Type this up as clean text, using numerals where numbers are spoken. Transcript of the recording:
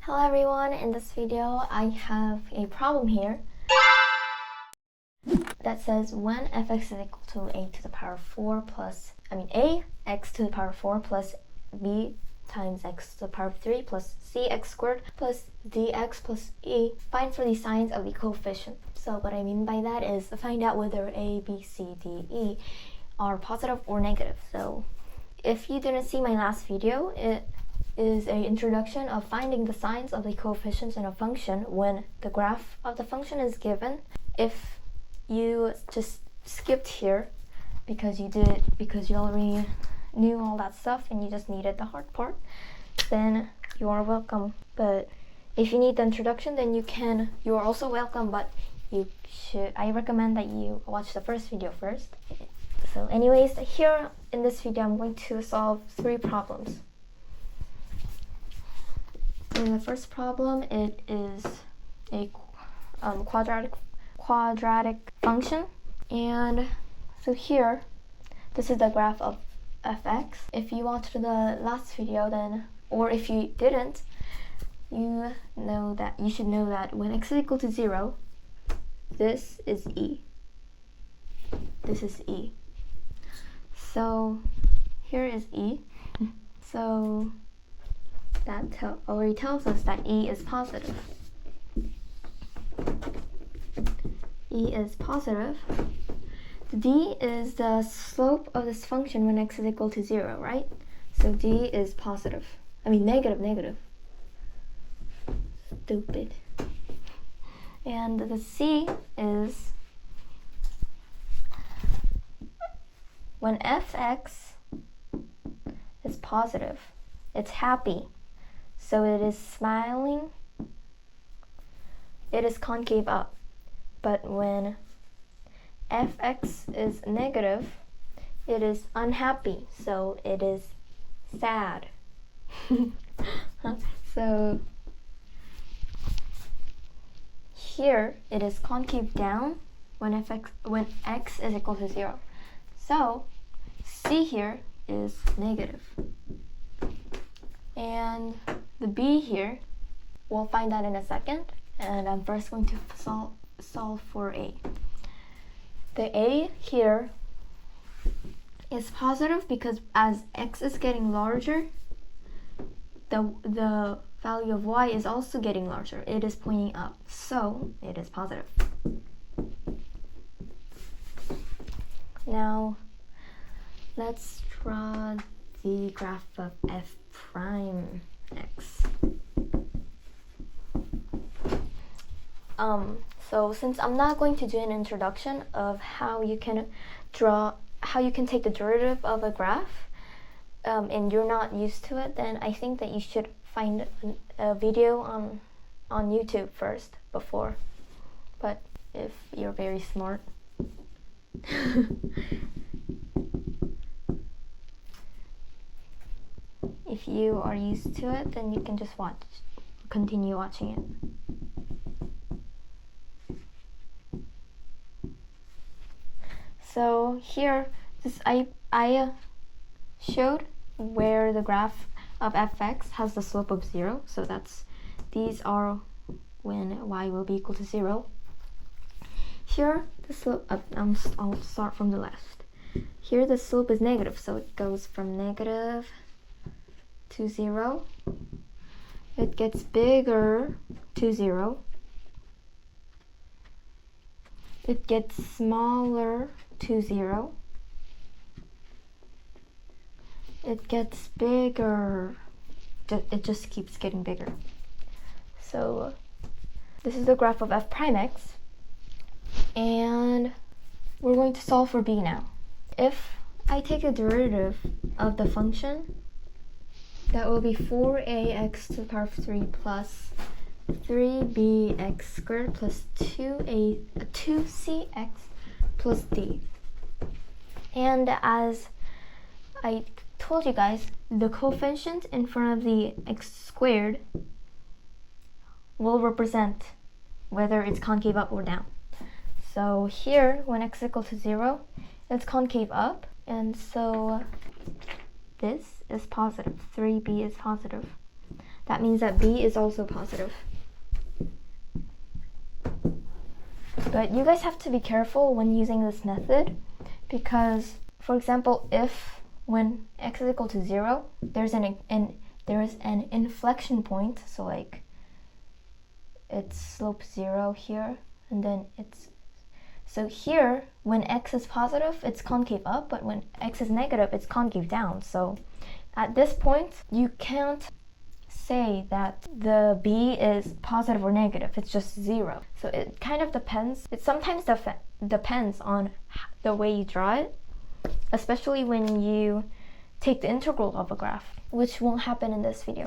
Hello everyone, in this video I have a problem here that says when fx is equal to a to the power 4 plus, ax to the power 4 plus b times x to the power 3 plus cx squared plus dx plus e, find for the signs of the coefficient. So what I mean by that is find out whether a, b, c, d, e are positive or negative. So if you didn't see my last video, it is an introduction of finding the signs of the coefficients in a function when the graph of the function is given. If you just skipped here because you already knew all that stuff and you just needed the hard part, then you are welcome. But if you need the introduction, then you are also welcome, but I recommend that you watch the first video first. So anyways, here in this video I'm going to solve 3 problems. In the first problem, it is a quadratic function, and so here this is the graph of fx. If you watched the last video, then, or if you didn't, you should know that when x is equal to 0, this is e. This is e. So here is e. So that already tells us that e is positive. E is positive. D is the slope of this function when x is equal to 0, right? So d is positive. Negative. Stupid. And the c is when fx is positive, it's happy. So it is smiling, it is concave up. But when fx is negative, it is unhappy, so it is sad. So here it is concave down when x is equal to 0. So c here is negative. And the b here, we'll find that in a second. And I'm first going to solve for a. The a here is positive because as x is getting larger, the value of y is also getting larger. It is pointing up, so it is positive. Now let's draw the graph of f prime x. So since I'm not going to do an introduction of how you can take the derivative of a graph, and you're not used to it, then I think that you should find a video on YouTube first before. But if you're very smart, if you are used to it, then you can just continue watching it. So here, I showed where the graph of fx has the slope of 0. So these are when y will be equal to 0. Here the slope, I'll start from the left. Here the slope is negative, so it goes from negative to 0. It gets bigger to 0. It gets smaller to 0. It gets bigger. It just keeps getting bigger. So this is the graph of f prime x, and we're going to solve for b now. If I take a derivative of the function, that will be 4ax to the power of 3 plus 3bx squared plus 2cx plus d. And as I told you guys, the coefficient in front of the x squared will represent whether it's concave up or down. So here, when x is equal to 0, it's concave up, and so this is positive. 3b is positive. that means that b is also positive. But you guys have to be careful when using this method, because, for example, if when x is equal to 0, there's an inflection point, so like it's slope 0 here, and then so here when x is positive it's concave up, but when x is negative it's concave down. So at this point you can't say that the b is positive or negative, it's just 0. So it kind of depends. It sometimes depends on the way you draw it, especially when you take the integral of a graph, which won't happen in this video.